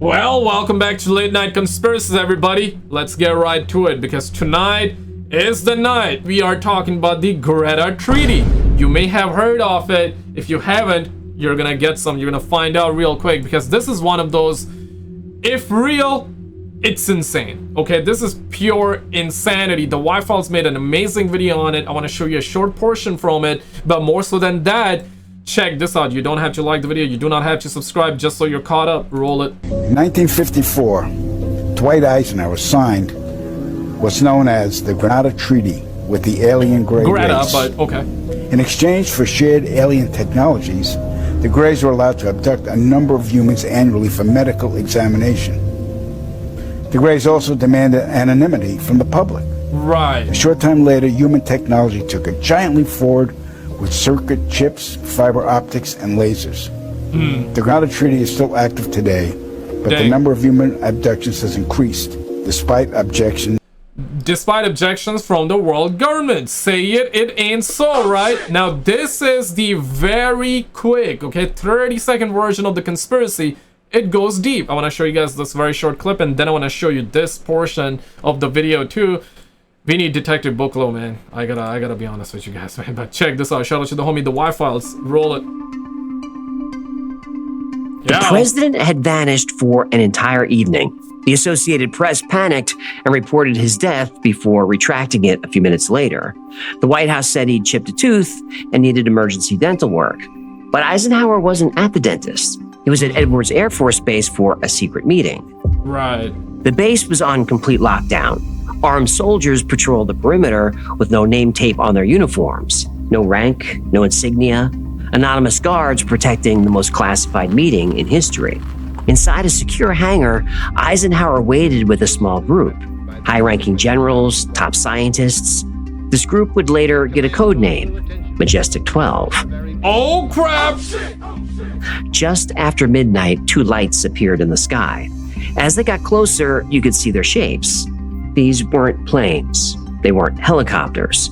Well, welcome back to Late Night Conspiracies, everybody. Let's get right to it, because tonight is the night we are talking about the Greada Treaty. You may have heard of it. If you haven't, you're gonna get some. You're gonna find out real quick, because this is one of those, if real, it's insane. Okay, this is pure insanity. The Y-Files made an amazing video on it. I want to show you a short portion from it, but more so than that, check this out. You don't have to like the video, you do not have to subscribe, just so you're caught up. Roll it. In 1954, Dwight Eisenhower signed what's known as the Greada Treaty with the alien Grey race. But okay. In exchange for shared alien technologies, the Greys were allowed to abduct a number of humans annually for medical examination. The Greys also demanded anonymity from the public. Right. A short time later, human technology took a giant leap forward with circuit chips, fiber optics, and lasers. The Greada Treaty is still active today, but the number of human abductions has increased, despite objections. Despite objections from the world government. Say it ain't so, right? Now, this is the very quick, okay, 30-second version of the conspiracy. It goes deep. I want to show you guys this very short clip, and then I want to show you this portion of the video too. We need Detective Booklow, man. I gotta be honest with you guys, man. But check this out. Shout out to the homie, the Y-Files. Roll it. The president had vanished for an entire evening. The Associated Press panicked and reported his death before retracting it a few minutes later. The White House said he'd chipped a tooth and needed emergency dental work. But Eisenhower wasn't at the dentist. He was at Edwards Air Force Base for a secret meeting. Right. The base was on complete lockdown. Armed soldiers patrolled the perimeter with no name tape on their uniforms, no rank, no insignia, anonymous guards protecting the most classified meeting in history. Inside a secure hangar, Eisenhower waited with a small group, high-ranking generals, top scientists. This group would later get a code name, Majestic 12. Oh, crap! Just after midnight, two lights appeared in the sky. As they got closer, you could see their shapes. These weren't planes. They weren't helicopters.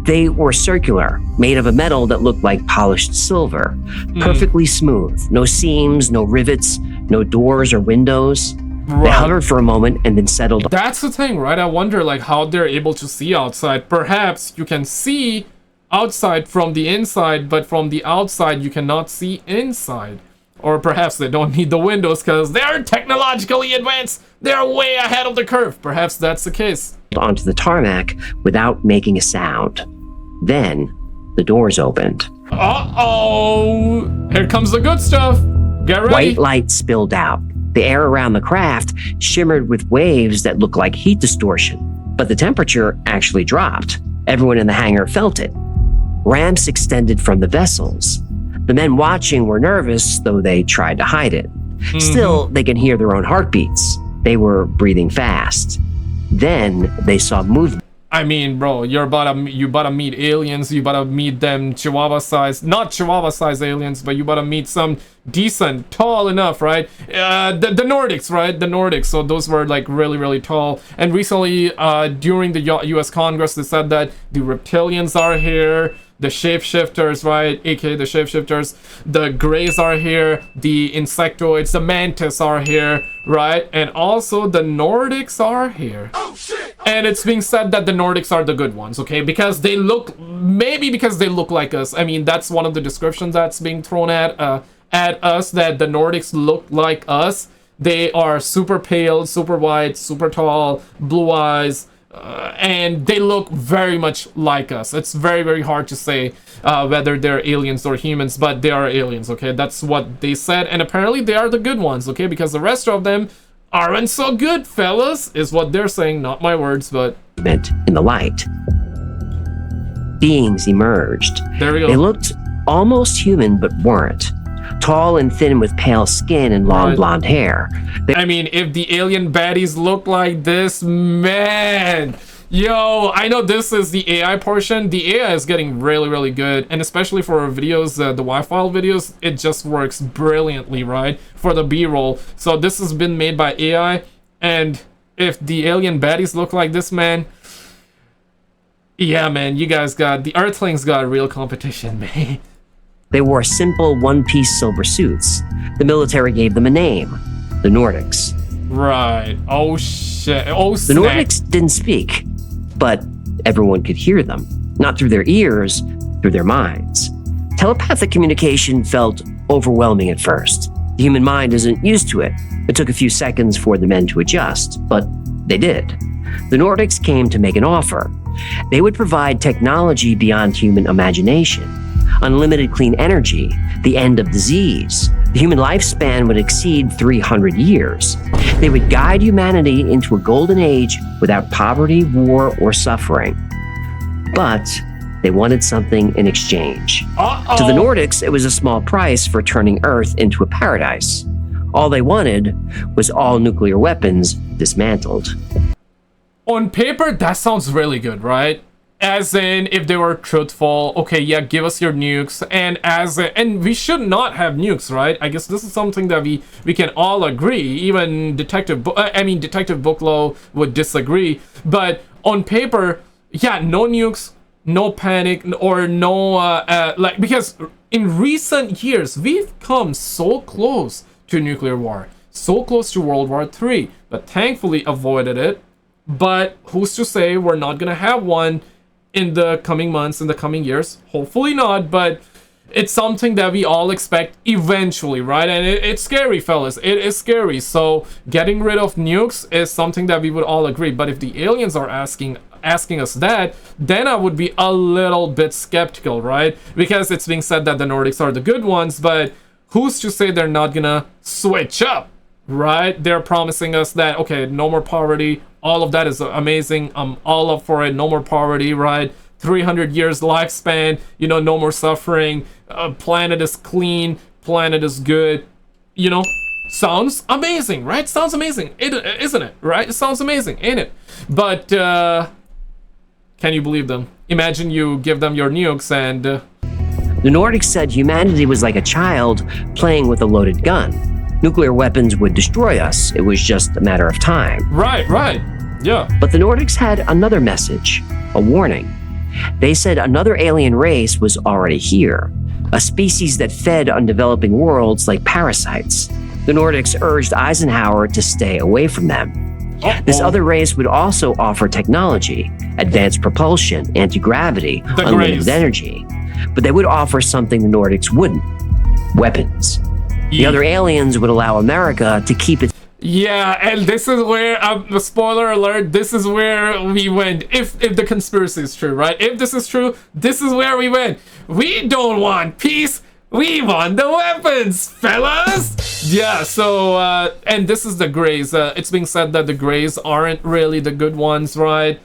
They were circular, made of a metal that looked like polished silver. Perfectly smooth. No seams, no rivets, no doors or windows. Right. They hovered for a moment and then settled. That's the thing, right? I wonder like how they're able to see outside. Perhaps you can see outside from the inside, but from the outside you cannot see inside. Or perhaps they don't need the windows because they're technologically advanced. They're way ahead of the curve. Perhaps that's the case. Onto the tarmac without making a sound. Then the doors opened. Uh-oh! Here comes the good stuff. Get ready. White light spilled out. The air around the craft shimmered with waves that looked like heat distortion. But the temperature actually dropped. Everyone in the hangar felt it. Ramps extended from the vessels. The men watching were nervous, though they tried to hide it. Still, they could hear their own heartbeats. They were breathing fast. Then they saw movement. I mean, bro, you about to meet aliens. You about to meet them Chihuahua-sized, not Chihuahua-sized aliens, but you about to meet some decent, tall enough, right? The Nordics, right? The Nordics. So those were like really, really tall. And recently, during the U.S. Congress, they said that the reptilians are here. The shapeshifters, right? AKA the shapeshifters. The Greys are here. The insectoids, the mantis are here, right? And also the Nordics are here. Oh, shit. And it's being said that the Nordics are the good ones, okay? Because they look, maybe because they look like us. I mean, that's one of the descriptions that's being thrown at us, that the Nordics look like us. They are super pale, super white, super tall, blue eyes. And they look very much like us. It's very, very hard to say whether they're aliens or humans, but they are aliens, okay? That's what they said, and apparently they are the good ones, okay? Because the rest of them aren't so good, fellas, is what they're saying, not my words, but... In the light. Beings emerged. There we go. They looked almost human, but weren't. Tall and thin with pale skin and long blonde hair. I mean, if the alien baddies look like this, man, yo, I know this is the AI portion. The AI is getting really, really good, and especially for our videos, the Wi-Fi videos, it just works brilliantly, right? For the B-roll. So this has been made by AI, and if the alien baddies look like this, man, yeah, man, you guys got, the Earthlings got real competition, man. They wore simple one-piece silver suits. The military gave them a name, the Nordics. Right. Oh shit. Oh The snap. Nordics didn't speak, but everyone could hear them. Not through their ears, through their minds. Telepathic communication felt overwhelming at first. The human mind isn't used to it. It took a few seconds for the men to adjust, but they did. The Nordics came to make an offer. They would provide technology beyond human imagination, unlimited clean energy, the end of disease. The human lifespan would exceed 300 years. They would guide humanity into a golden age without poverty, war, or suffering. But they wanted something in exchange. Uh-oh. To the Nordics, it was a small price for turning Earth into a paradise. All they wanted was all nuclear weapons dismantled. On paper, that sounds really good, right? As in, if they were truthful, okay, yeah, give us your nukes, and we should not have nukes, right? I guess this is something that we can all agree. Even Detective Booklow would disagree, but on paper, yeah, no nukes, no panic, or no because in recent years we've come so close to nuclear war, so close to World War III, but thankfully avoided it. But who's to say we're not gonna have one in the coming months, in the coming years? Hopefully not, but it's something that we all expect eventually, right? And it's scary, fellas. It is scary. So getting rid of nukes is something that we would all agree. But if the aliens are asking us that, then I would be a little bit skeptical, right? Because it's being said that the Nordics are the good ones, but who's to say they're not gonna switch up, right? They're promising us that, okay, no more poverty. All of that is amazing. I'm all up for it. No more poverty, right? 300 years lifespan, no more suffering. Planet is clean. Planet is good. Sounds amazing, right? Sounds amazing, isn't it? Right? It sounds amazing, ain't it? But can you believe them? Imagine you give them your nukes and... The Nordics said humanity was like a child playing with a loaded gun. Nuclear weapons would destroy us. It was just a matter of time. Right. Yeah. But the Nordics had another message, a warning. They said another alien race was already here, a species that fed on developing worlds like parasites. The Nordics urged Eisenhower to stay away from them. This other race would also offer technology, advanced propulsion, anti-gravity, unlimited energy. But they would offer something the Nordics wouldn't: weapons. The other aliens would allow America to keep its... Yeah, and this is where, spoiler alert, this is where we went. If the conspiracy is true, right? If this is true, this is where we went. We don't want peace. We want the weapons, fellas. Yeah, so, and this is the Greys. It's being said that the Greys aren't really the good ones, right?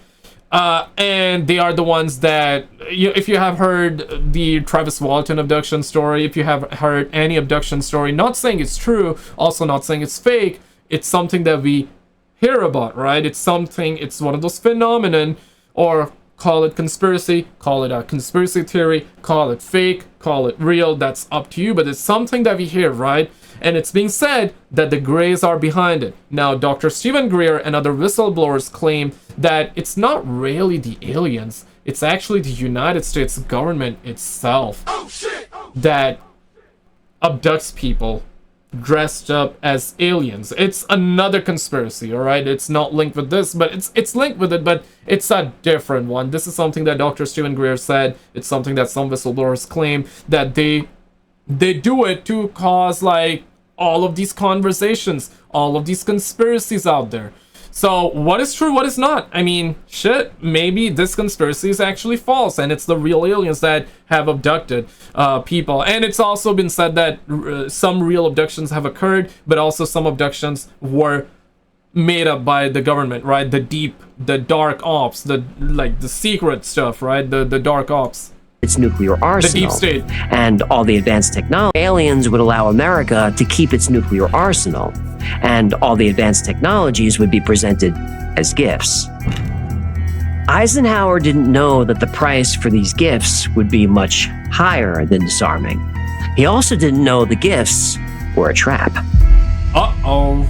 And they are the ones that, if you have heard the Travis Walton abduction story, if you have heard any abduction story, not saying it's true, also not saying it's fake, it's something that we hear about, right? It's one of those phenomenon, or call it conspiracy, call it a conspiracy theory, call it fake, call it real, that's up to you, but it's something that we hear, right? And it's being said that the Greys are behind it. Now, Dr. Stephen Greer and other whistleblowers claim that it's not really the aliens, it's actually the United States government itself that abducts people dressed up as aliens. It's another conspiracy, all right? It's not linked with this, but it's linked with it, but it's a different one. This is something that Dr. Stephen Greer said. It's something that some whistleblowers claim, that they do it to cause, like, all of these conversations, all of these conspiracies out there. So what is true, what is not? I mean, shit, maybe this conspiracy is actually false and it's the real aliens that have abducted people. And it's also been said that some real abductions have occurred, but also some abductions were made up by the government, right? The dark ops, the secret stuff, right? The dark ops. Its nuclear arsenal. The deep state. And all the advanced technology. Aliens would allow America to keep its nuclear arsenal. And all the advanced technologies would be presented as gifts. Eisenhower didn't know that the price for these gifts would be much higher than disarming. He also didn't know the gifts were a trap. Uh-oh.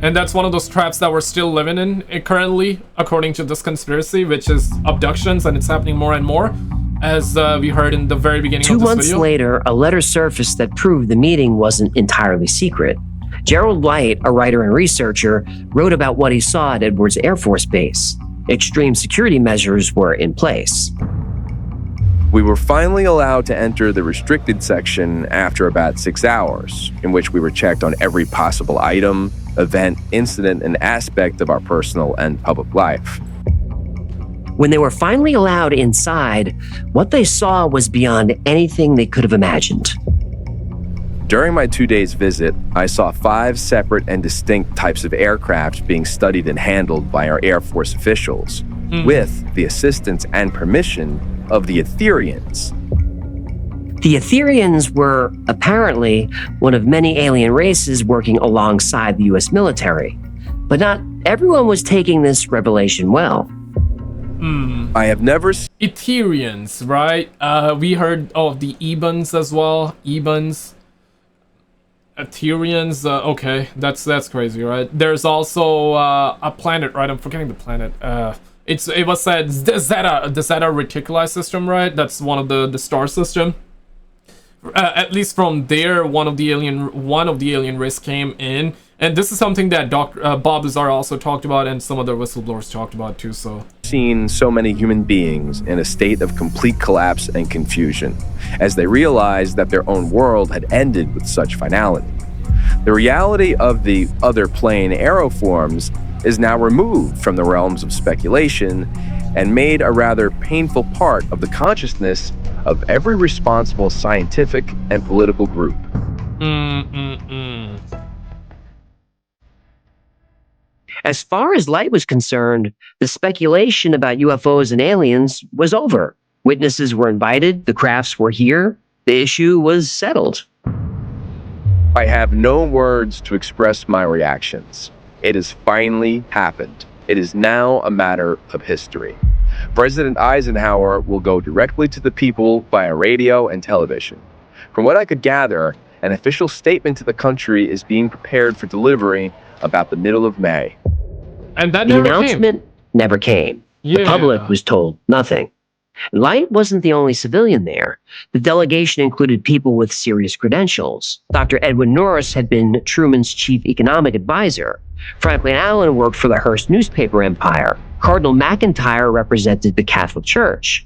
And that's one of those traps that we're still living in currently, according to this conspiracy, which is abductions, and it's happening more and more, as we heard in the very beginning of this video. 2 months later, a letter surfaced that proved the meeting wasn't entirely secret. Gerald Light, a writer and researcher, wrote about what he saw at Edwards Air Force Base. Extreme security measures were in place. We were finally allowed to enter the restricted section after about 6 hours, in which we were checked on every possible item, event, incident, and aspect of our personal and public life. When they were finally allowed inside, what they saw was beyond anything they could have imagined. During my 2 days visit, I saw 5 separate and distinct types of aircraft being studied and handled by our Air Force officials, with the assistance and permission of the Etherians. The Etherians were apparently one of many alien races working alongside the US military, but not everyone was taking this revelation well. I have never Etherians, right? We heard of the Ebons as well. Ebons. Etherians, okay, that's crazy, right? There's also a planet, right? I'm forgetting the planet. It was said the Zeta Reticuli system, right? That's one of the star system. At least from there, one of the alien race came in, and this is something that Bob Lazar also talked about, and some other whistleblowers talked about too. So seen so many human beings in a state of complete collapse and confusion, as they realized that their own world had ended with such finality. The reality of the other plane aeroforms is now removed from the realms of speculation and made a rather painful part of the consciousness of every responsible scientific and political group. As far as Light was concerned, the speculation about UFOs and aliens was over. Witnesses were invited, the crafts were here, the issue was settled. I have no words to express my reactions. It has finally happened. It is now a matter of history. President Eisenhower will go directly to the people via radio and television. From what I could gather, an official statement to the country is being prepared for delivery about the middle of May. and that The never announcement never came. The Yeah. public was told nothing. Light wasn't the only civilian there. The delegation included people with serious credentials. Dr. Edwin Norris had been Truman's chief economic advisor. Franklin Allen worked for the Hearst newspaper empire. Cardinal McIntyre represented the Catholic Church.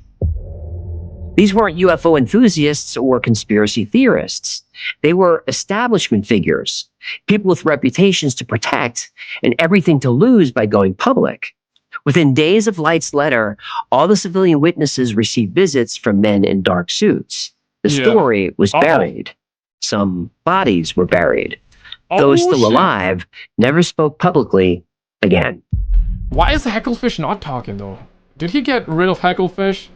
These weren't UFO enthusiasts or conspiracy theorists. They were establishment figures, people with reputations to protect and everything to lose by going public. Within days of Light's letter, all the civilian witnesses received visits from men in dark suits. The Yeah. story was Uh-oh. buried. Some bodies were buried. Those still shit. alive never spoke publicly again. Why is Hecklefish not talking though? Did he get rid of Hecklefish?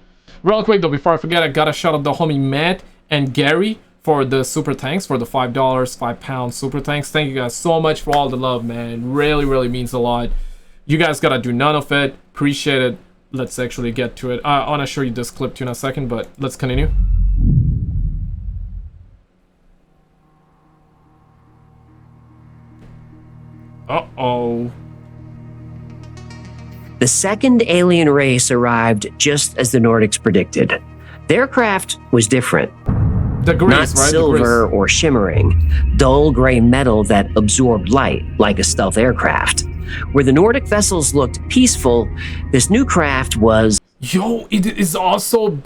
Real quick though, before I forget, I gotta shout out the homie Matt and Gary for the super thanks, for the $5, £5 super thanks. Thank you guys so much for all the love, man. Really, really means a lot. You guys gotta do none of it. Appreciate it. Let's actually get to it. I wanna show you this clip too in a second, but let's continue. Uh-oh. The second alien race arrived just as the Nordics predicted. Their craft was different. The Not grace, right? silver or shimmering, dull gray metal that absorbed light like a stealth aircraft. Where the Nordic vessels looked peaceful, this new craft was Yo, it is also,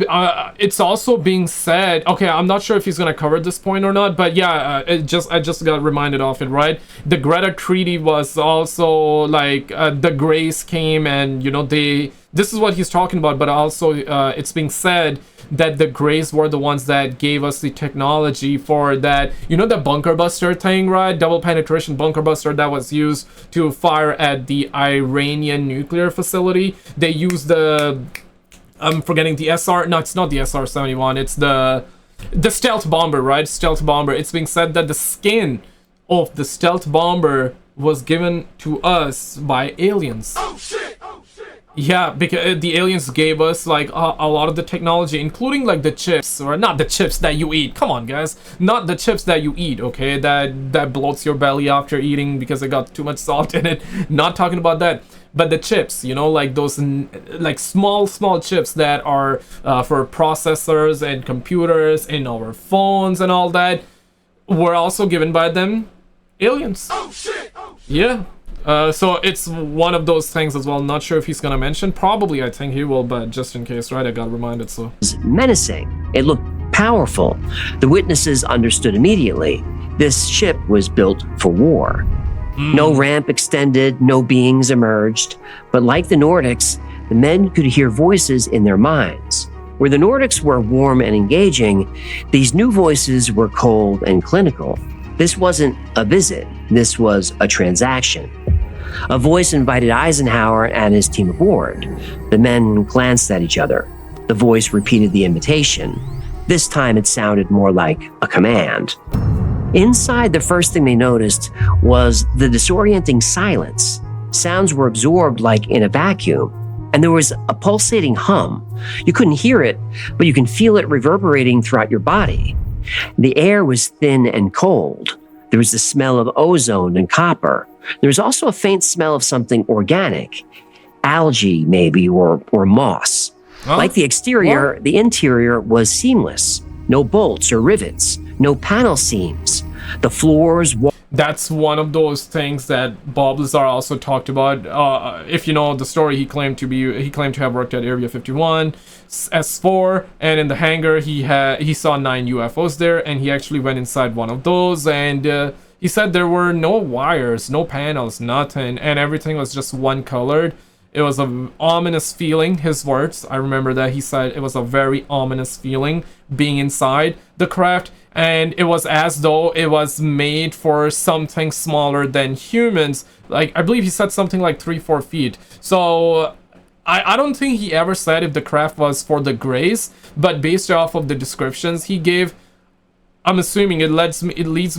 it's also being said, okay, I'm not sure if he's gonna cover this point or not, but yeah, I just got reminded of it, right? The Greada Treaty was also, like, the Greys came and, you know, this is what he's talking about, but also, it's being said that the Greys were the ones that gave us the technology for that, you know, the bunker buster thing, right? Double penetration bunker buster that was used to fire at the Iranian nuclear facility. They used the, I'm forgetting the SR, no, it's not the SR-71, it's the stealth bomber, right? Stealth bomber. It's being said that the skin of the stealth bomber was given to us by aliens. Oh shit! Oh shit! Yeah, because the aliens gave us like a lot of the technology, including like the chips, or not the chips that you eat. Come on, guys, not the chips that you eat, okay? That bloats your belly after eating because it got too much salt in it. Not talking about that. But the chips, you know, like those like small chips that are for processors and computers in our phones and all that, were also given by them. aliens. Yeah. So it's one of those things as well. Not sure if he's gonna mention. Probably, I think he will, but just in case, right? I got reminded, so. Menacing. It looked powerful. The witnesses understood immediately. This ship was built for war. No ramp extended, no beings emerged. But like the Nordics, the men could hear voices in their minds. Where the Nordics were warm and engaging, these new voices were cold and clinical. This wasn't a visit, this was a transaction. A voice invited Eisenhower and his team aboard. The men glanced at each other. The voice repeated the invitation. This time it sounded more like a command. Inside, the first thing they noticed was the disorienting silence. Sounds were absorbed like in a vacuum, and there was a pulsating hum. You couldn't hear it, but you can feel it reverberating throughout your body. The air was thin and cold. There was the smell of ozone and copper. There was also a faint smell of something organic, algae maybe, or moss. Like the exterior, the interior was seamless. No bolts or rivets, no panel seams. The floors... That's one of those things that Bob Lazar also talked about. If you know the story, he claimed to have worked at Area 51, S4, and in the hangar he saw 9 UFOs there, and he actually went inside one of those, and he said there were no wires, no panels, nothing, and everything was just one colored. It was an ominous feeling, his words. I remember that he said it was a very ominous feeling being inside the craft, and it was as though it was made for something smaller than humans. Like, I believe he said something like 3-4 feet. So I don't think he ever said if the craft was for the Greys, but based off of the descriptions he gave, I'm assuming it leads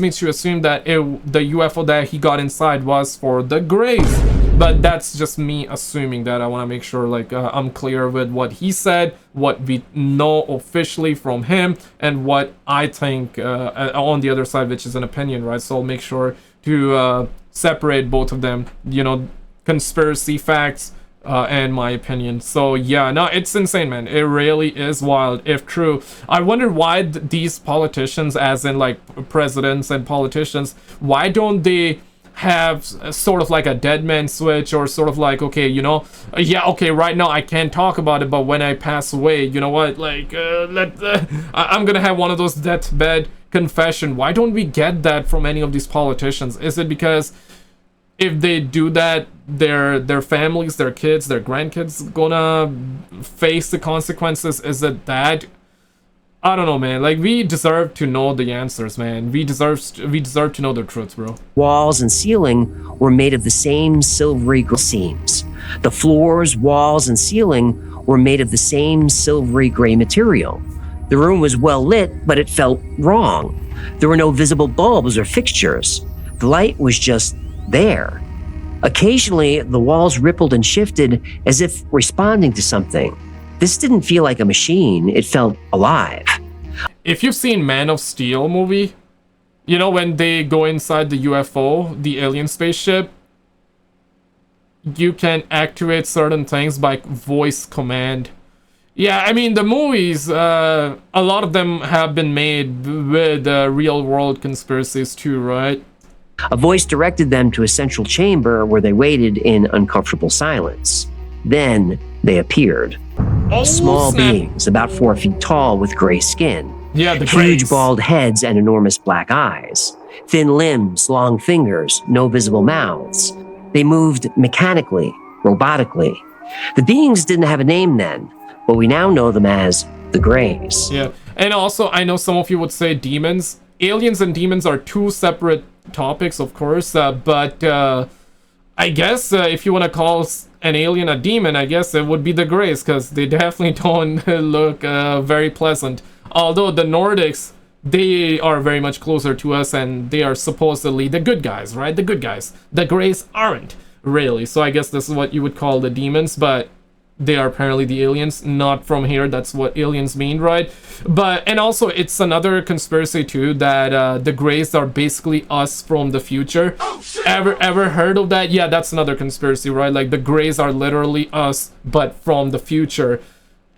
me to assume that the UFO that he got inside was for the Greys. But that's just me assuming that. I want to make sure I'm clear with what he said, what we know officially from him, and what I think on the other side, which is an opinion, right? So I'll make sure to separate both of them, you know, conspiracy facts and my opinion. So yeah, no, it's insane, man. It really is wild if true. I wonder why these politicians, as in like presidents and politicians, why don't they have sort of like a dead man switch, or sort of like, okay, you know, yeah, okay, right now I can't talk about it, but when I pass away, you know what, like I'm gonna have one of those deathbed confession. Why don't we get that from any of these politicians? Is it because if they do that, their families, their kids, their grandkids gonna face the consequences? Is it that? I don't know, man. Like, we deserve to know the answers, man. We deserve to know the truth, bro. Walls and ceiling were made of the same silvery gray seams. The floors, walls, and ceiling were made of the same silvery gray material. The room was well lit, but it felt wrong. There were no visible bulbs or fixtures. The light was just there. Occasionally, the walls rippled and shifted as if responding to something. This didn't feel like a machine, it felt alive. If you've seen Man of Steel movie, you know, when they go inside the UFO, the alien spaceship, you can activate certain things by voice command. Yeah, I mean, the movies, a lot of them have been made with real world conspiracies too, right? A voice directed them to a central chamber where they waited in uncomfortable silence. Then they appeared. Oh, Small snap. beings, about 4 feet tall with gray skin. Yeah, the Huge Greys. bald heads and enormous black eyes. Thin limbs, long fingers, no visible mouths. They moved mechanically, robotically. The beings didn't have a name then, but we now know them as the Greys. Yeah, and also, I know some of you would say demons. Aliens and demons are two separate topics, of course, but I guess if you want to call an alien a demon, I guess it would be the Greys, because they definitely don't look very pleasant. Although the Nordics, they are very much closer to us, and they are supposedly the good guys, right? The good guys. The Greys aren't, really. So I guess this is what you would call the demons, but they are apparently the aliens, not from here. That's what aliens mean, right? But, and also, it's another conspiracy too, that the Greys are basically us from the future. Ever heard of that? Yeah, that's another conspiracy, right? Like, the Greys are literally us, but from the future.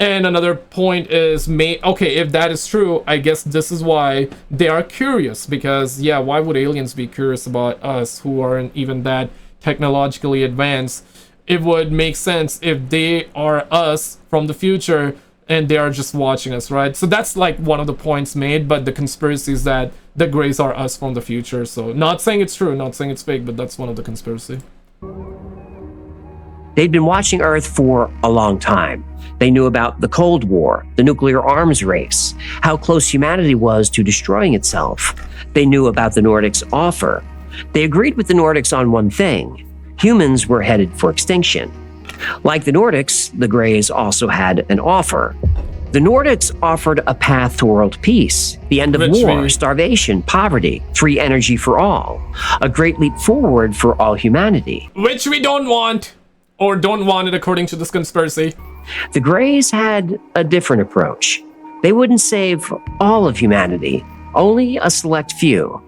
And another point is, okay, if that is true, I guess this is why they are curious. Because, yeah, why would aliens be curious about us who aren't even that technologically advanced? It would make sense if they are us from the future and they are just watching us, right? So that's like one of the points made, but the conspiracy is that the Greys are us from the future. So not saying it's true, not saying it's fake, but that's one of the conspiracy. They'd been watching Earth for a long time. They knew about the Cold War, the nuclear arms race, how close humanity was to destroying itself. They knew about the Nordics' offer. They agreed with the Nordics on one thing: humans were headed for extinction. Like the Nordics, the Greys also had an offer. The Nordics offered a path to world peace, the end of war, starvation, poverty, free energy for all, a great leap forward for all humanity. Which we don't want, or don't want it according to this conspiracy. The Greys had a different approach. They wouldn't save all of humanity, only a select few.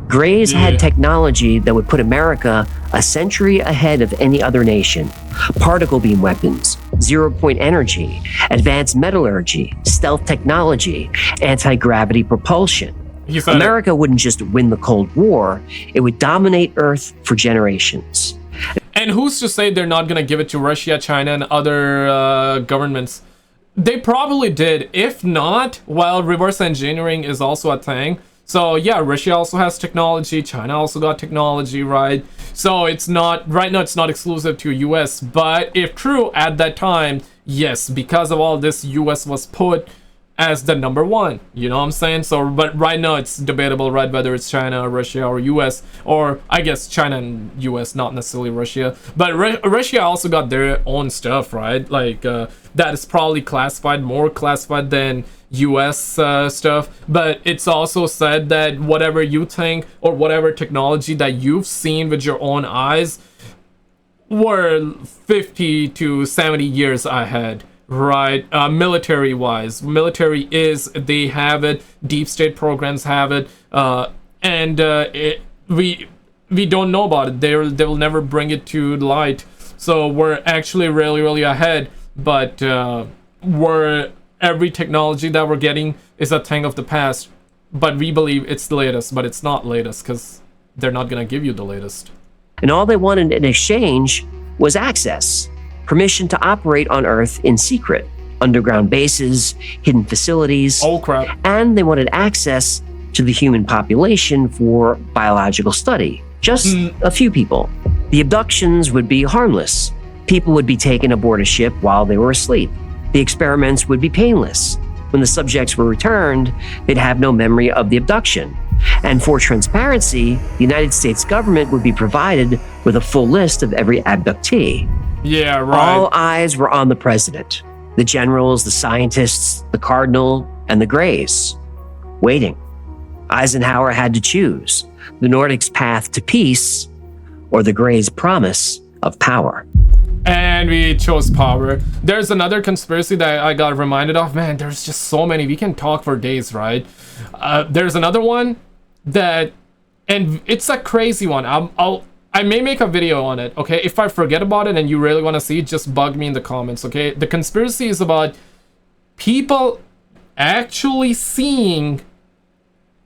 Greys had technology that would put America a century ahead of any other nation. Particle beam weapons, zero-point energy, advanced metallurgy, stealth technology, anti-gravity propulsion. America wouldn't just win the Cold War, it would dominate Earth for generations. And who's to say they're not going to give it to Russia, China, and other governments? They probably did. If not, well, reverse engineering is also a thing. So yeah, Russia also has technology. China also got technology, right? So it's not, right now it's not exclusive to US. But if true, at that time, yes, because of all this, US was put as the number one, you know what I'm saying? So, but right now it's debatable, right, whether it's China or Russia or US, or I guess China and US, not necessarily Russia. But Russia also got their own stuff, right? Like that is probably classified, more classified than US stuff. But it's also said that whatever you think or whatever technology that you've seen with your own eyes were 50 to 70 years ahead. Right, military wise, they have it, deep state programs have it, and we don't know about it. They will never bring it to light. So we're actually really ahead, but every technology that we're getting is a thing of the past, but we believe it's the latest, but it's not latest because they're not gonna give you the latest. And all they wanted in exchange was access. Permission to operate on Earth in secret, underground bases, hidden facilities. Oh crap. And they wanted access to the human population for biological study. Just a few people. The abductions would be harmless. People would be taken aboard a ship while they were asleep. The experiments would be painless. When the subjects were returned, they'd have no memory of the abduction. And for transparency, the United States government would be provided with a full list of every abductee. Yeah, right. All eyes were on the president, the generals, the scientists, the cardinal, and the Greys, waiting. Eisenhower had to choose the Nordics' path to peace or the Greys' promise of power. And we chose power. There's another conspiracy that I got reminded of. Man, there's just so many. We can talk for days, right? There's another one that, and it's a crazy one. I may make a video on it, okay? If I forget about it and you really want to see it, just bug me in the comments, okay? The conspiracy is about people actually seeing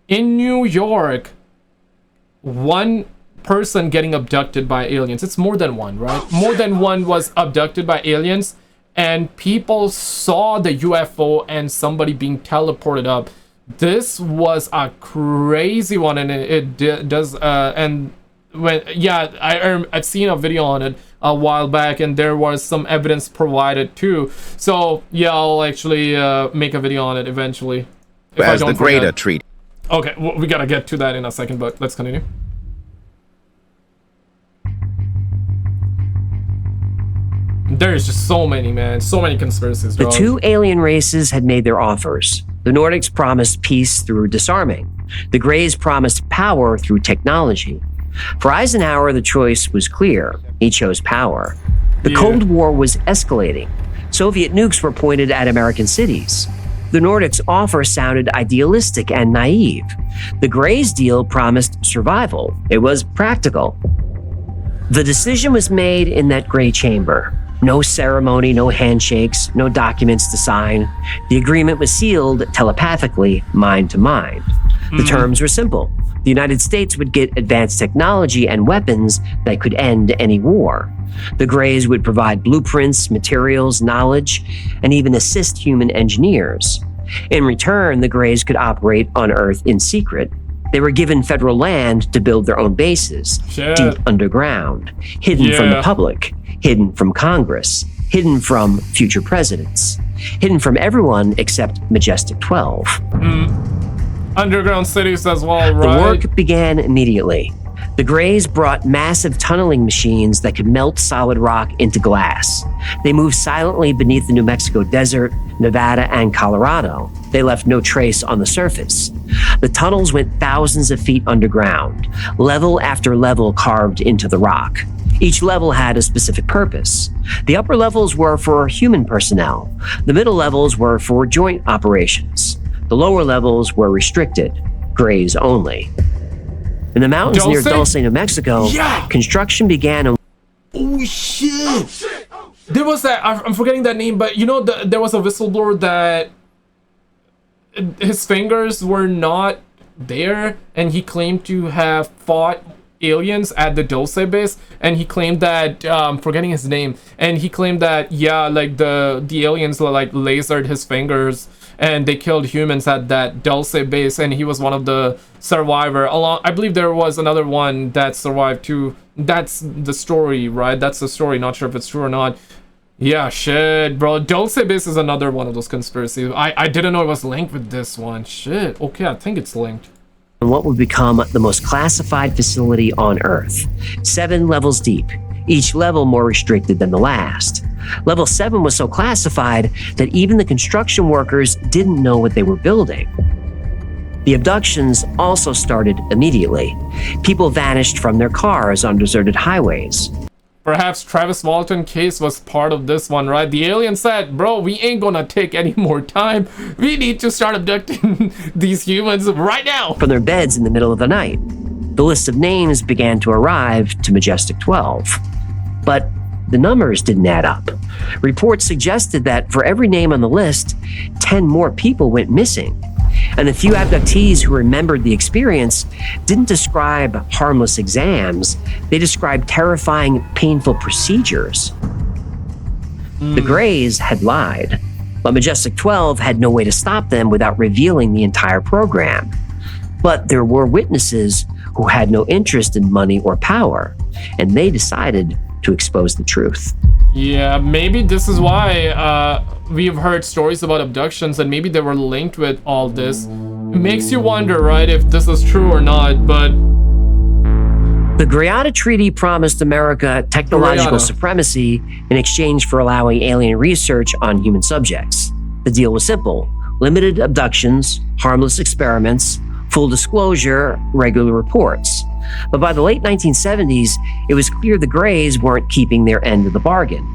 in New York one person getting abducted by aliens. It's more than one, right? More than one was abducted by aliens, and people saw the UFO and somebody being teleported up. This was a crazy one, and it does, and when I've seen a video on it a while back, and there was some evidence provided too. So yeah, I'll actually make a video on it eventually. As the Greada treat. Okay, well, we gotta get to that in a second, but let's continue. There's just so many, man. So many conspiracies, The dog. two alien races had made their offers. The Nordics promised peace through disarming. The Greys promised power through technology. For Eisenhower, the choice was clear. He chose power. The Cold War was escalating. Soviet nukes were pointed at American cities. The Nordics' offer sounded idealistic and naive. The Greys' deal promised survival. It was practical. The decision was made in that gray chamber. No ceremony, no handshakes, no documents to sign. The agreement was sealed telepathically, mind to mind. The terms were simple. The United States would get advanced technology and weapons that could end any war. The Greys would provide blueprints, materials, knowledge, and even assist human engineers. In return, the Greys could operate on Earth in secret. They were given federal land to build their own bases, deep underground, hidden from the public, hidden from Congress, hidden from future presidents, hidden from everyone except Majestic 12. Underground cities as well, right? The work began immediately. The Greys brought massive tunneling machines that could melt solid rock into glass. They moved silently beneath the New Mexico desert, Nevada, and Colorado. They left no trace on the surface. The tunnels went thousands of feet underground, level after level carved into the rock. Each level had a specific purpose. The upper levels were for human personnel. The middle levels were for joint operations. The lower levels were restricted, Greys only. In the mountains near Dulce, New Mexico, construction began. Oh shit! There was that, I'm forgetting that name, but you know, there was a whistleblower that his fingers were not there, and he claimed to have fought aliens at the Dulce base, and he claimed that, I'm forgetting his name, and he claimed that, yeah, like the aliens like lasered his fingers, and they killed humans at that Dulce base, and he was one of the survivor. I believe there was another one that survived too. That's the story, right? That's the story. Not sure if it's true or not. Yeah, shit, bro. Dulce base is another one of those conspiracies. I didn't know it was linked with this one. Shit. Okay, I think it's linked. What would become the most classified facility on Earth, 7 levels deep, each level more restricted than the last. Level 7 was so classified that even the construction workers didn't know what they were building. The abductions also started immediately. People vanished from their cars on deserted highways. Perhaps Travis Walton case was part of this one, right? The alien said, bro, we ain't gonna take any more time. We need to start abducting these humans right now. From their beds in the middle of the night. The list of names began to arrive to Majestic 12. But the numbers didn't add up. Reports suggested that for every name on the list, 10 more people went missing. And the few abductees who remembered the experience didn't describe harmless exams. They described terrifying, painful procedures. The Greys had lied, but Majestic 12 had no way to stop them without revealing the entire program. But there were witnesses who had no interest in money or power, and they decided to expose the truth. Yeah, maybe this is why we've heard stories about abductions, and maybe they were linked with all this. It makes you wonder, right, if this is true or not, but... The Greada Treaty promised America technological supremacy in exchange for allowing alien research on human subjects. The deal was simple: limited abductions, harmless experiments, full disclosure, regular reports. But by the late 1970s, it was clear the Greys weren't keeping their end of the bargain.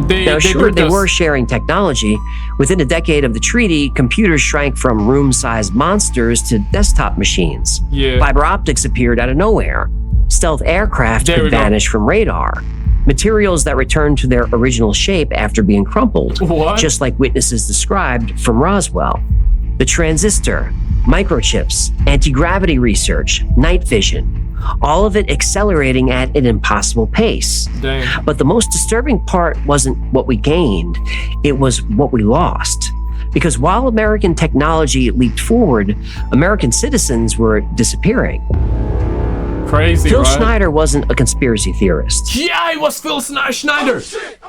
They were sharing technology. Within a decade of the treaty, computers shrank from room-sized monsters to desktop machines. Fiber optics appeared out of nowhere. Stealth aircraft could vanish from radar. Materials that returned to their original shape after being crumpled, just like witnesses described from Roswell. The transistor, microchips, anti-gravity research, night vision, all of it accelerating at an impossible pace. Dang. But the most disturbing part wasn't what we gained, it was what we lost. Because while American technology leaped forward, American citizens were disappearing. Crazy, Phil right? Schneider wasn't a conspiracy theorist. Yeah, it was Phil Schneider.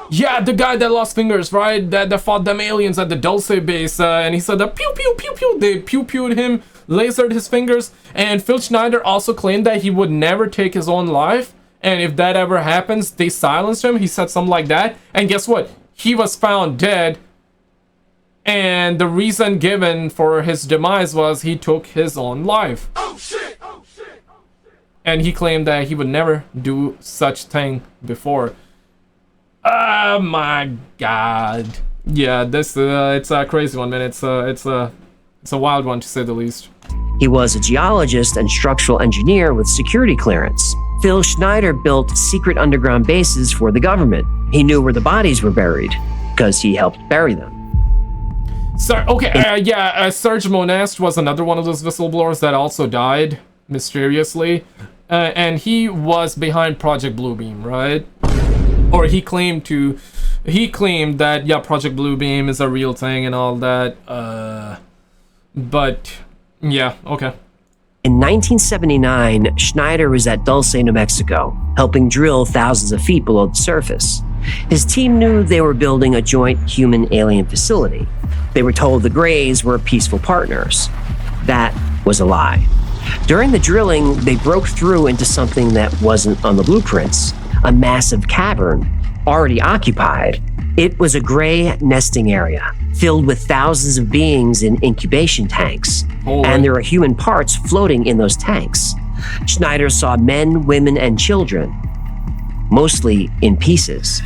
Yeah, the guy that lost fingers, right? That fought them aliens at the Dulce base, and he said that pew pew pew pew. They pew pewed him, lasered his fingers, and Phil Schneider also claimed that he would never take his own life, and if that ever happens, they silenced him. He said something like that, and guess what? He was found dead, and the reason given for his demise was he took his own life. Oh shit! Oh shit! And he claimed that he would never do such thing before. Oh my god. Yeah, this it's a crazy one, man. It's a wild one to say the least. He was a geologist and structural engineer with security clearance. Phil Schneider built secret underground bases for the government. He knew where the bodies were buried because he helped bury them. Serge Monast was another one of those whistleblowers that also died mysteriously. And he was behind Project Bluebeam, right? Or he claimed that, yeah, Project Bluebeam is a real thing and all that. But, yeah, okay. In 1979, Schneider was at Dulce, New Mexico, helping drill thousands of feet below the surface. His team knew they were building a joint human-alien facility. They were told the Greys were peaceful partners. That was a lie. During the drilling, they broke through into something that wasn't on the blueprints, a massive cavern, already occupied. It was a Grey nesting area, filled with thousands of beings in incubation tanks. And there are human parts floating in those tanks. Schneider saw men, women, and children, mostly in pieces.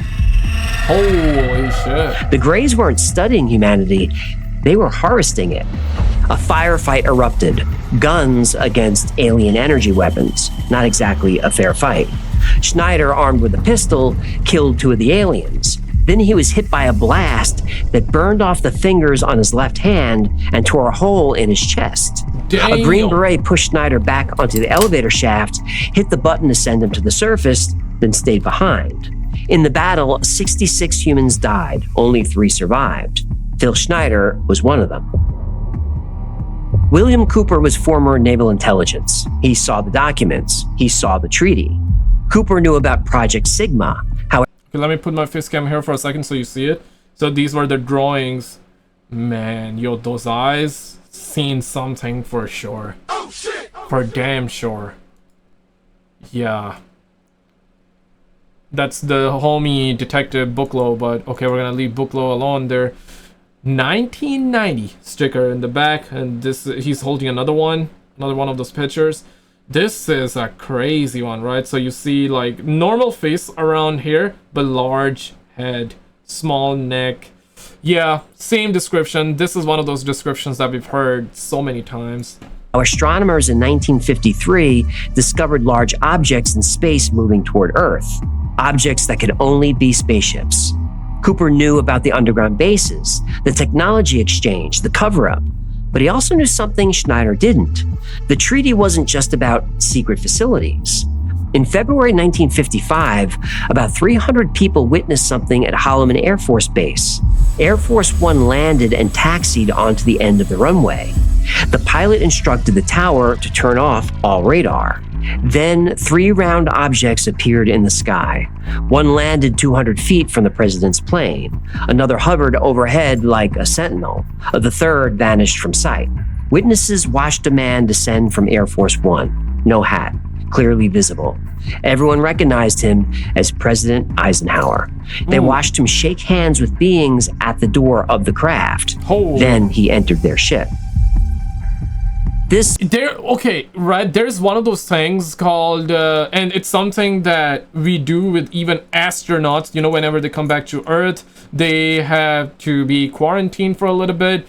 Holy shit. The Greys weren't studying humanity, they were harvesting it. A firefight erupted, guns against alien energy weapons. Not exactly a fair fight. Schneider, armed with a pistol, killed 2 of the aliens. Then he was hit by a blast that burned off the fingers on his left hand and tore a hole in his chest. Damn. A Green Beret pushed Schneider back onto the elevator shaft, hit the button to send him to the surface, then stayed behind. In the battle, 66 humans died, only 3 survived. Phil Schneider was one of them. William Cooper was former Naval Intelligence. He saw the documents. He saw the treaty. Cooper knew about Project Sigma. Okay, let me put my fist cam here for a second so you see it. So these were the drawings. Man, yo, those eyes seen something for sure. Oh shit! For damn sure. Yeah. That's the homie detective Bucklow, but okay, we're gonna leave Bucklow alone there. 1990 sticker in the back, and this he's holding another one of those pictures. This is a crazy one, right? So you see like normal face around here, but large head, small neck. Yeah, same description. This is one of those descriptions that we've heard so many times. Astronomers in 1953 discovered large objects in space moving toward Earth, objects that could only be spaceships. Cooper knew about the underground bases, the technology exchange, the cover-up, but he also knew something Schneider didn't. The treaty wasn't just about secret facilities. In February 1955, about 300 people witnessed something at Holloman Air Force Base. Air Force One landed and taxied onto the end of the runway. The pilot instructed the tower to turn off all radar. Then 3 round objects appeared in the sky. One landed 200 feet from the president's plane. Another hovered overhead like a sentinel. The third vanished from sight. Witnesses watched a man descend from Air Force One. No hat, clearly visible. Everyone recognized him as President Eisenhower. They watched him shake hands with beings at the door of the craft. Then he entered their ship. There's one of those things called, and it's something that we do with even astronauts, you know, whenever they come back to Earth, they have to be quarantined for a little bit,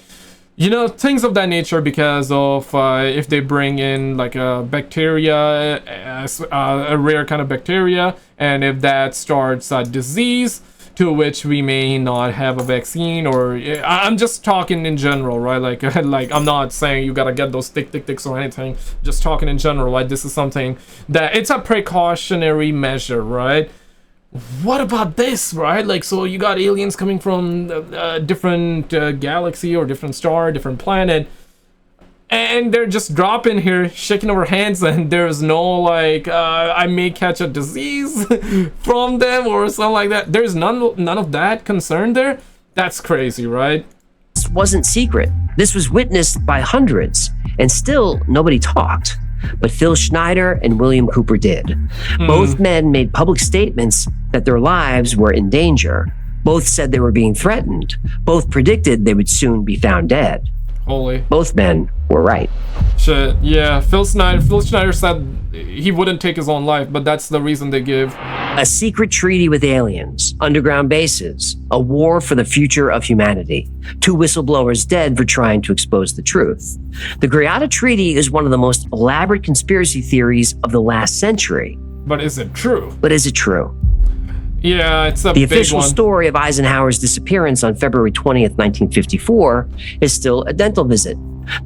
you know, things of that nature, because of if they bring in like a bacteria, a rare kind of bacteria, and if that starts a disease to which we may not have a vaccine, or I'm just talking in general, right? Like I'm not saying you gotta get those ticks or anything, just talking in general, right? This is something that it's a precautionary measure, right? What about this, right? Like, so you got aliens coming from a different galaxy or different star, different planet, and they're just dropping here, shaking our hands, and there's no like, I may catch a disease from them or something like that. There's none of that concern there. That's crazy, right? This wasn't secret. This was witnessed by hundreds, and still nobody talked. But Phil Schneider and William Cooper did. Both men made public statements that their lives were in danger. Both said they were being threatened. Both predicted they would soon be found dead. Holy. Both men were right. Shit, yeah. Phil Schneider said he wouldn't take his own life, but that's the reason they give. A secret treaty with aliens, underground bases, a war for the future of humanity. 2 whistleblowers dead for trying to expose the truth. The Greada Treaty is one of the most elaborate conspiracy theories of the last century. But is it true? But is it true? Yeah, it's a The big official one. story of Eisenhower's disappearance on February 20th, 1954 is still a dental visit.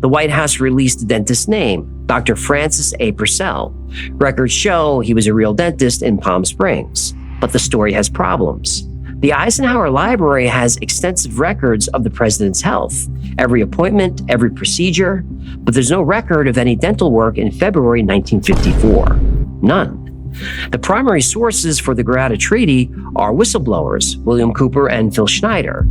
The White House released the dentist's name, Dr. Francis A. Purcell. Records show he was a real dentist in Palm Springs. But the story has problems. The Eisenhower Library has extensive records of the president's health, every appointment, every procedure, but there's no record of any dental work in February 1954. None. The primary sources for the Greada Treaty are whistleblowers, William Cooper and Phil Schneider.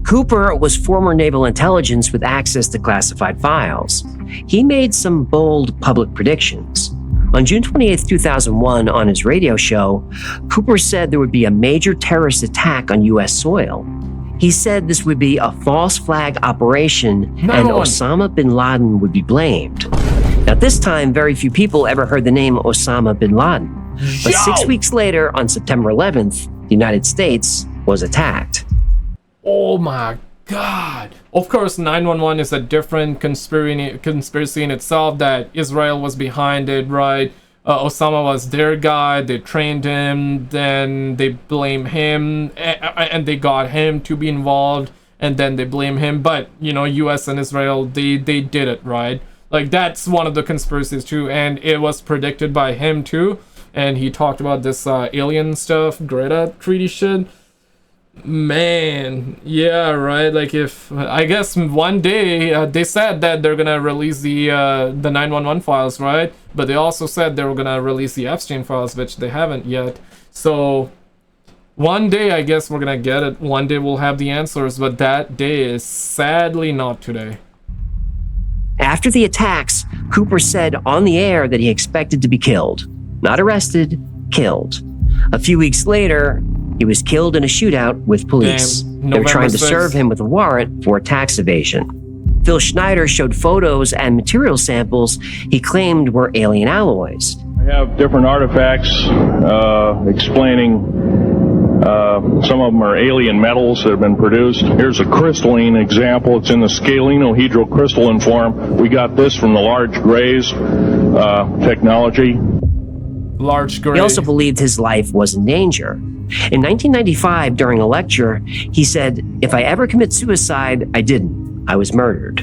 Cooper was former naval intelligence with access to classified files. He made some bold public predictions. On June 28, 2001, on his radio show, Cooper said there would be a major terrorist attack on U.S. soil. He said this would be a false flag operation and Osama bin Laden would be blamed. At this time, very few people ever heard the name Osama bin Laden. But 6 weeks later, on September 11th, the United States was attacked. Oh my God. Of course, 9/11 is a different conspiracy in itself, that Israel was behind it, right? Osama was their guy, they trained him, then they blame him, and they got him to be involved, and then they blame him. But, you know, US and Israel, they did it, right? Like, that's one of the conspiracies too, and it was predicted by him too. And he talked about this alien stuff, Greada Treaty shit. Man, yeah, right. Like, if I guess one day they said that they're gonna release the 911 files, right? But they also said they were gonna release the Epstein files, which they haven't yet. So one day, I guess we're gonna get it. One day we'll have the answers, but that day is sadly not today. After the attacks, Cooper said on the air that he expected to be killed. Not arrested, killed. A few weeks later, he was killed in a shootout with police. They were trying to serve him with a warrant for tax evasion. Phil Schneider showed photos and material samples he claimed were alien alloys. I have different artifacts explaining some of them are alien metals that have been produced. Here's a crystalline example. It's in the scalenohedral crystalline form. We got this from the large grays technology. Large gray. He also believed his life was in danger. In 1995, during a lecture, he said, "If I ever commit suicide, I didn't. I was murdered."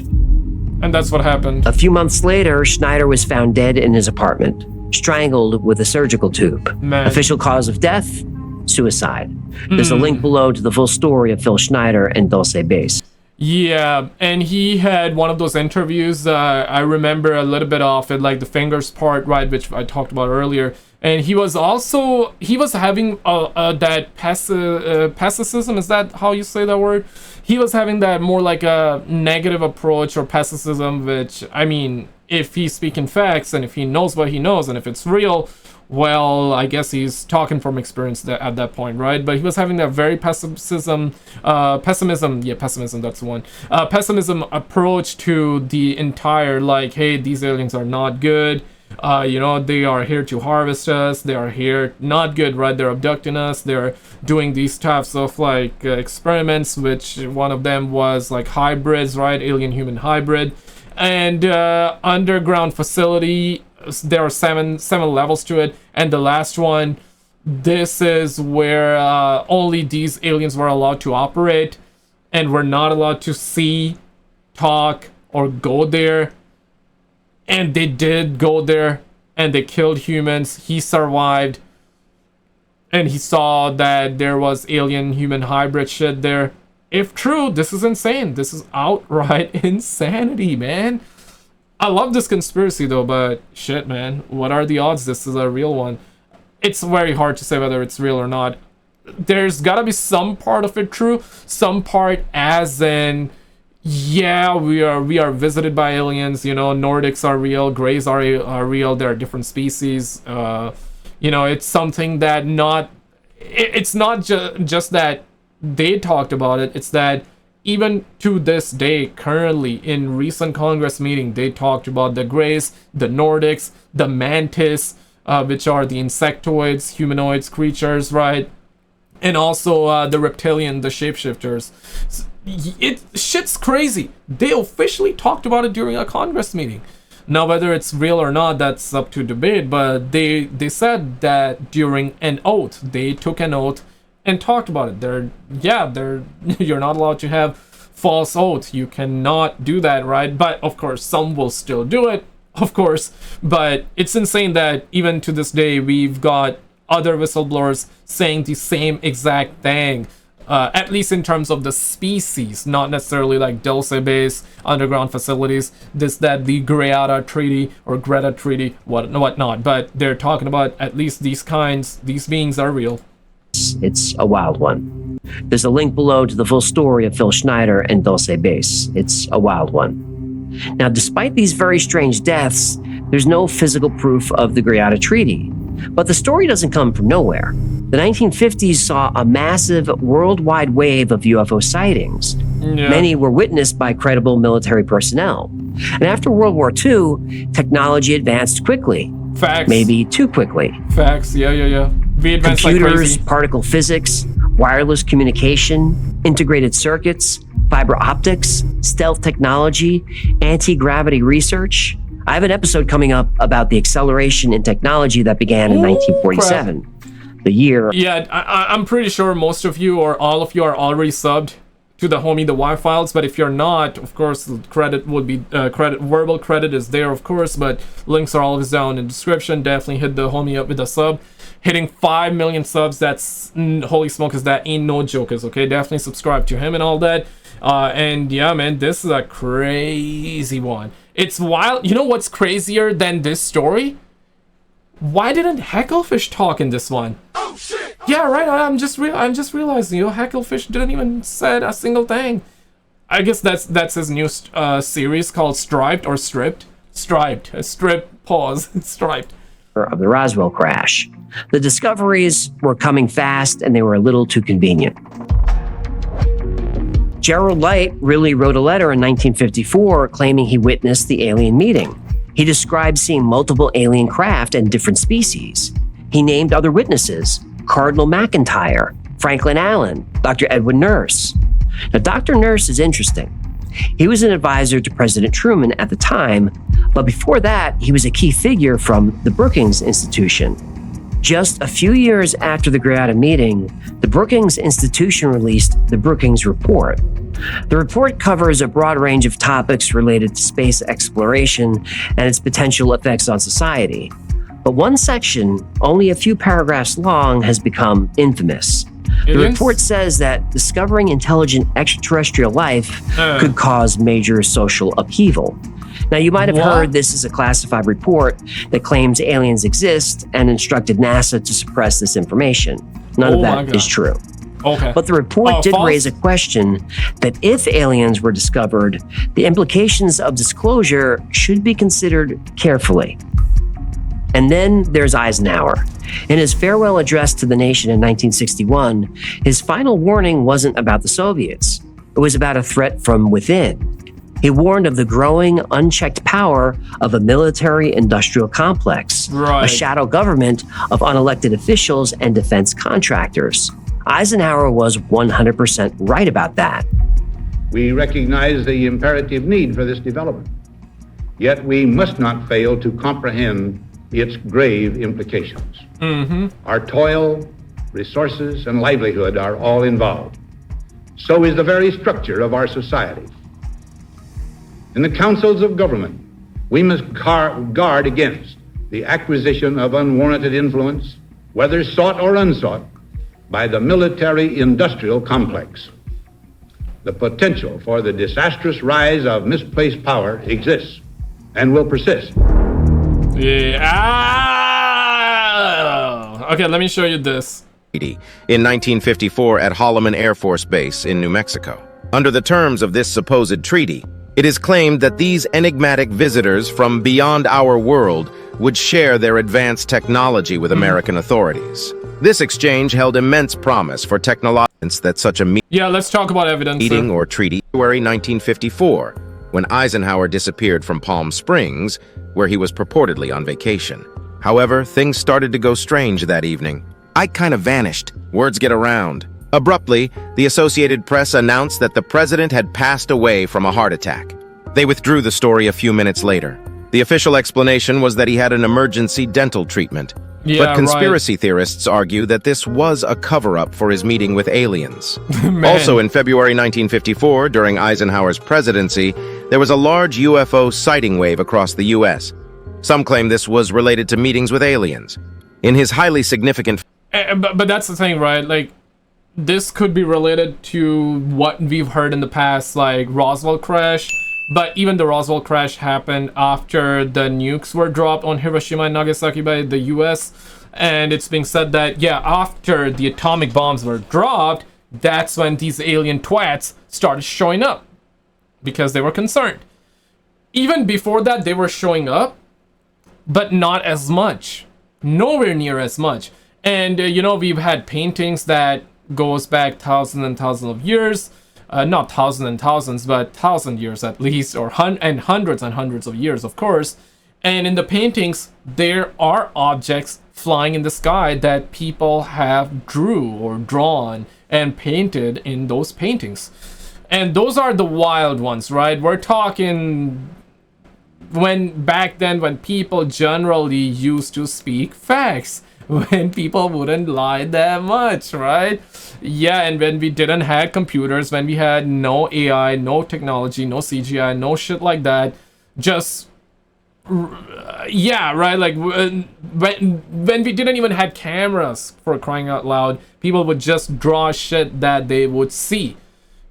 And that's what happened. A few months later, Schneider was found dead in his apartment, strangled with a surgical tube. Man. Official cause of death? Suicide. There's a link below to the full story of Phil Schneider and Dulce Base. Yeah, and he had one of those interviews, I remember a little bit of it, like the fingers part, right, which I talked about earlier. And he was having that pessimism, is that how you say that word? He was having that more like a negative approach or pessimism, which, I mean, if he's speaking facts and if he knows what he knows and if it's real, well, I guess he's talking from experience at that point, right? But he was having that very pessimism, that's the one. Pessimism approach to the entire, like, hey, these aliens are not good. They are here to harvest us. They are here, not good, right? They're abducting us. They're doing these types of, like, experiments, which one of them was, like, hybrids, right? Alien-human hybrid. And underground facility, there are seven levels to it, and the last one, this is where only these aliens were allowed to operate, and were not allowed to see, talk, or go there. And they did go there, and they killed humans. He survived, and he saw that there was alien-human hybrid shit there. If true, this is insane. This is outright insanity, man. I love this conspiracy though, but shit, man, what are the odds this is a real one? It's very hard to say whether it's real or not. There's gotta be some part of it true, some part as in, yeah, we are visited by aliens, Nordics are real, Greys are real, there are different species, it's something that it's not just that they talked about it, it's that even to this day, currently, in recent Congress meeting, they talked about the Greys, the Nordics, the Mantis, which are the insectoids, humanoids, creatures, right? And also the reptilian, the shapeshifters. Shit's crazy. They officially talked about it during a Congress meeting. Now, whether it's real or not, that's up to debate, but they said that during an oath, they took an oath and talked about it. You're not allowed to have false oath. You cannot do that, right? But of course, some will still do it, of course. But it's insane that even to this day, we've got other whistleblowers saying the same exact thing. At least in terms of the species, not necessarily like Dulce base, underground facilities, the Greada Treaty or Greta Treaty, whatnot. But they're talking about at least these beings are real. It's a wild one. There's a link below to the full story of Phil Schneider and Dulce base. It's a wild one. Now, despite these very strange deaths, there's no physical proof of the Greada Treaty. But the story doesn't come from nowhere. The 1950s saw a massive worldwide wave of UFO sightings. Yeah. Many were witnessed by credible military personnel. And after World War II, technology advanced quickly. Facts. Maybe too quickly. Facts, yeah. We advanced like Computers, crazy. particle physics, wireless communication, integrated circuits, fiber optics, stealth technology, anti-gravity research. I have an episode coming up about the acceleration in technology that began in 1947. Crap. The year. Yeah, I'm pretty sure most of you or all of you are already subbed to the homie the Y files, but if you're not, of course, credit would be verbal credit is there, of course, but links are always down in the description. Definitely hit the homie up with a sub. Hitting 5 million subs, that's holy smokers, that ain't no jokers, okay? Definitely subscribe to him and all that. And yeah, man, this is a crazy one. It's wild. You know what's crazier than this story? Why didn't Hecklefish talk in this one? Oh shit! Yeah, right. I'm just realizing, Hecklefish didn't even said a single thing. I guess that's his new series called Striped or Stripped. Striped. Strip. Pause. Striped. Of the Roswell crash. The discoveries were coming fast and they were a little too convenient. Gerald Light really wrote a letter in 1954 claiming he witnessed the alien meeting. He described seeing multiple alien craft and different species. He named other witnesses: Cardinal McIntyre, Franklin Allen, Dr. Edwin Nurse. Now, Dr. Nurse is interesting. He was an advisor to President Truman at the time, but before that, he was a key figure from the Brookings Institution. Just a few years after the Greada meeting, the Brookings Institution released the Brookings Report. The report covers a broad range of topics related to space exploration and its potential effects on society. But one section, only a few paragraphs long, has become infamous. The report says that discovering intelligent extraterrestrial life could cause major social upheaval. Now, you might have heard this is a classified report that claims aliens exist and instructed NASA to suppress this information. None of that is true. Okay. But the report did raise a question that if aliens were discovered, the implications of disclosure should be considered carefully. And then there's Eisenhower. In his farewell address to the nation in 1961, his final warning wasn't about the Soviets. It was about a threat from within. He warned of the growing, unchecked power of a military-industrial complex, a shadow government of unelected officials and defense contractors. Eisenhower was 100% right about that. We recognize the imperative need for this development, yet we must not fail to comprehend its grave implications. Our toil, resources, and livelihood are all involved. So is the very structure of our society. In the councils of government, we must guard against the acquisition of unwarranted influence, whether sought or unsought, by the military-industrial complex. The potential for the disastrous rise of misplaced power exists and will persist. Yeah. Okay, let me show you this. In 1954 at Holloman Air Force Base in New Mexico. Under the terms of this supposed treaty, it is claimed that these enigmatic visitors from beyond our world would share their advanced technology with American authorities. This exchange held immense promise for technologies that such a let's talk about evidence. Meeting or treaty. February 1954, when Eisenhower disappeared from Palm Springs, where he was purportedly on vacation. However, things started to go strange that evening. Ike kind of vanished. Words get around. Abruptly, the Associated Press announced that the president had passed away from a heart attack. They withdrew the story a few minutes later. The official explanation was that he had an emergency dental treatment. Yeah, But conspiracy theorists argue that this was a cover-up for his meeting with aliens. Also, in February 1954, during Eisenhower's presidency, there was a large UFO sighting wave across the U.S. Some claim this was related to meetings with aliens. In his highly significant... But that's the thing, right? Like, this could be related to what we've heard in the past, like Roswell crash. But even the Roswell crash happened after the nukes were dropped on Hiroshima and Nagasaki by the US. And it's being said that, yeah, after the atomic bombs were dropped, that's when these alien twats started showing up. Because they were concerned. Even before that, they were showing up, but not as much. Nowhere near as much. And, you know, we've had paintings that goes back thousands and thousands of years. Not thousands and thousands, but 1,000 years at least, or hundreds and hundreds of years, of course. And in the paintings, there are objects flying in the sky that people have drew or drawn and painted in those paintings. And those are the wild ones, right? We're talking back then when people generally used to speak facts. When people wouldn't lie that much, right? Yeah, and when we didn't have computers, when we had no AI, no technology, no CGI, no shit like that, just yeah, right? Like when we didn't even have cameras, for crying out loud, people would just draw shit that they would see.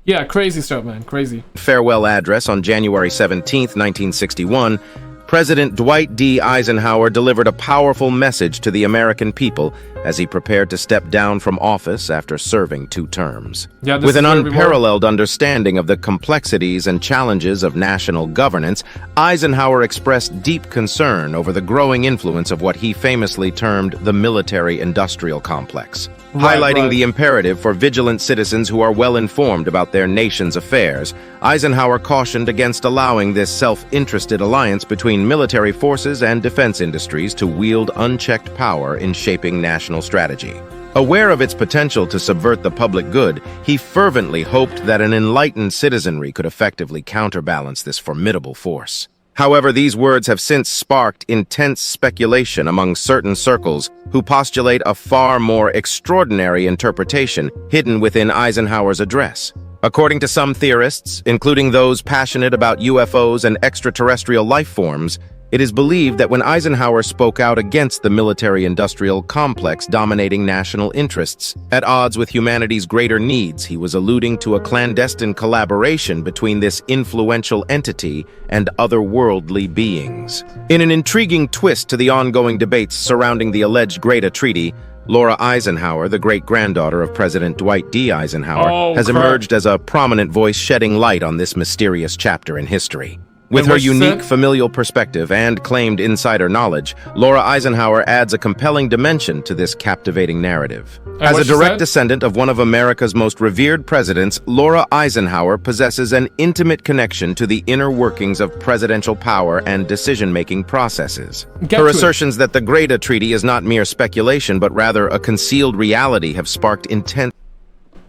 Yeah, crazy stuff, man, crazy. Farewell address on January 17th, 1961, President Dwight D. Eisenhower delivered a powerful message to the American people as he prepared to step down from office after serving 2 terms. With an unparalleled understanding of the complexities and challenges of national governance, Eisenhower expressed deep concern over the growing influence of what he famously termed the military-industrial complex. Highlighting the imperative for vigilant citizens who are well-informed about their nation's affairs, Eisenhower cautioned against allowing this self-interested alliance between military forces and defense industries to wield unchecked power in shaping national strategy. Aware of its potential to subvert the public good, he fervently hoped that an enlightened citizenry could effectively counterbalance this formidable force. However, these words have since sparked intense speculation among certain circles who postulate a far more extraordinary interpretation hidden within Eisenhower's address. According to some theorists, including those passionate about UFOs and extraterrestrial life forms, it is believed that when Eisenhower spoke out against the military-industrial complex dominating national interests, at odds with humanity's greater needs, he was alluding to a clandestine collaboration between this influential entity and otherworldly beings. In an intriguing twist to the ongoing debates surrounding the alleged Greada Treaty, Laura Eisenhower, the great-granddaughter of President Dwight D. Eisenhower, has emerged as a prominent voice shedding light on this mysterious chapter in history. With her unique familial perspective and claimed insider knowledge, Laura Eisenhower adds a compelling dimension to this captivating narrative. As a direct descendant of one of America's most revered presidents, Laura Eisenhower possesses an intimate connection to the inner workings of presidential power and decision-making processes. Her assertions that the Greada Treaty is not mere speculation, but rather a concealed reality have sparked intense...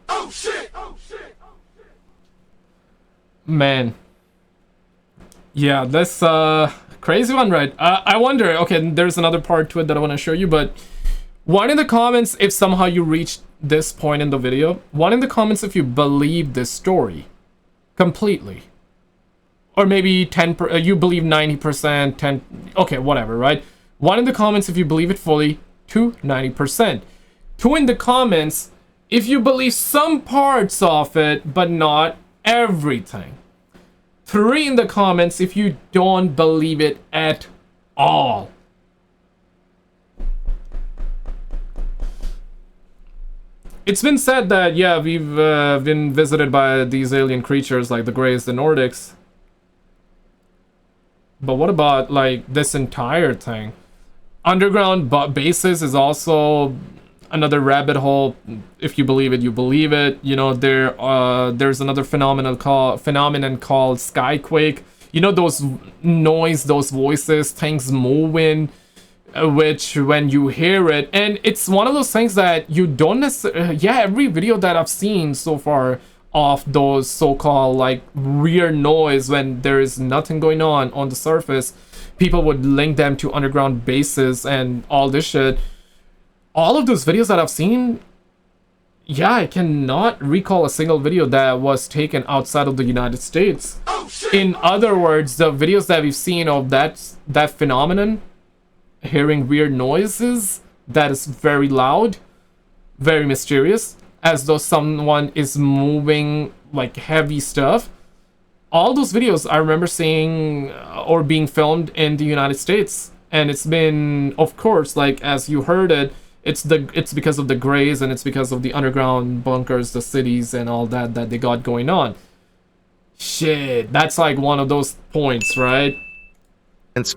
Oh shit! Oh shit! Oh shit! Man. Yeah, that's crazy one, right? I wonder, okay, there's another part to it that I want to show you, but one in the comments if somehow you reached this point in the video. One in the comments if you believe this story completely. Or maybe 10%, you believe 90%, 10, okay, whatever, right? One in the comments if you believe it fully, 2, 90%. 2 in the comments if you believe some parts of it, but not everything. 3 in the comments if you don't believe it at all. It's been said that, yeah, we've been visited by these alien creatures like the Greys, the Nordics. But what about, like, this entire thing? Underground bases is also another rabbit hole. If you believe it, you believe it. You know, there's another phenomenon called skyquake. You know, those noise, those voices, things moving, which when you hear it, and it's one of those things that you don't necessarily, yeah, every video that I've seen so far of those so-called like weird noise when there is nothing going on the surface. People would link them to underground bases and all this shit. All of those videos that I've seen, yeah, I cannot recall a single video that was taken outside of the United States. In other words, the videos that we've seen of that phenomenon, hearing weird noises that is very loud, very mysterious, as though someone is moving like heavy stuff. All those videos I remember seeing or being filmed in the United States, and it's been, of course, like as you heard it, it's because of the Greys, and it's because of the underground bunkers, the cities, and all that they got going on. Shit, that's like one of those points, right?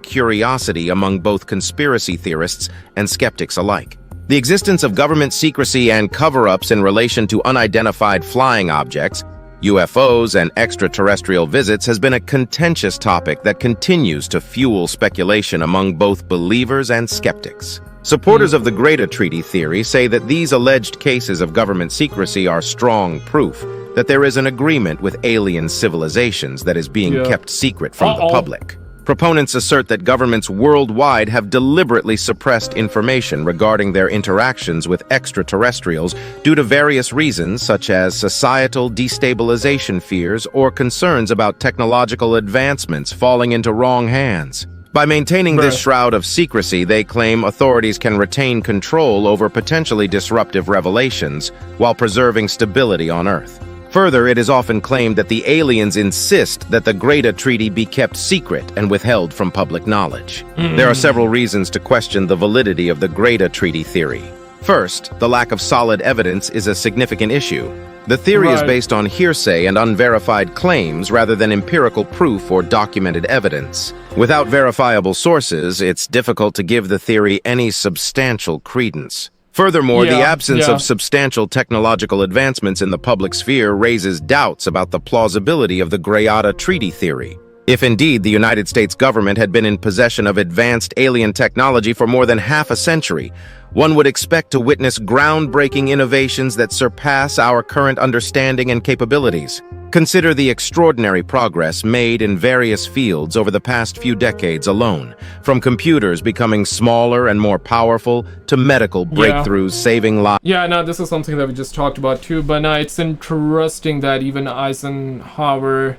Curiosity among both conspiracy theorists and skeptics alike. The existence of government secrecy and cover-ups in relation to unidentified flying objects, UFOs, and extraterrestrial visits has been a contentious topic that continues to fuel speculation among both believers and skeptics. Supporters of the Greada Treaty theory say that these alleged cases of government secrecy are strong proof that there is an agreement with alien civilizations that is being kept secret from the public. Proponents assert that governments worldwide have deliberately suppressed information regarding their interactions with extraterrestrials due to various reasons such as societal destabilization fears or concerns about technological advancements falling into wrong hands. By maintaining this shroud of secrecy, they claim authorities can retain control over potentially disruptive revelations while preserving stability on Earth. Further, it is often claimed that the aliens insist that the Greada Treaty be kept secret and withheld from public knowledge. There are several reasons to question the validity of the Greada Treaty theory. First, the lack of solid evidence is a significant issue. The theory is based on hearsay and unverified claims rather than empirical proof or documented evidence. Without verifiable sources, it's difficult to give the theory any substantial credence. Furthermore, the absence of substantial technological advancements in the public sphere raises doubts about the plausibility of the Greada Treaty theory. If indeed the United States government had been in possession of advanced alien technology for more than half a century, one would expect to witness groundbreaking innovations that surpass our current understanding and capabilities. Consider the extraordinary progress made in various fields over the past few decades alone, from computers becoming smaller and more powerful to medical breakthroughs saving lives. Yeah, no, this is something that we just talked about too, but no, it's interesting that even Eisenhower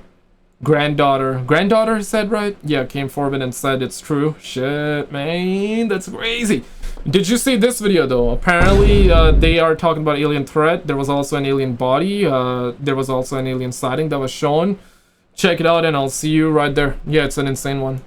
granddaughter said, right? Yeah, came forward and said it's true. Shit, man, that's crazy. Did you see this video though? Apparently they are talking about alien threat. There was also an alien body. There was also an alien sighting that was shown. Check it out and I'll see you right there. Yeah, it's an insane one.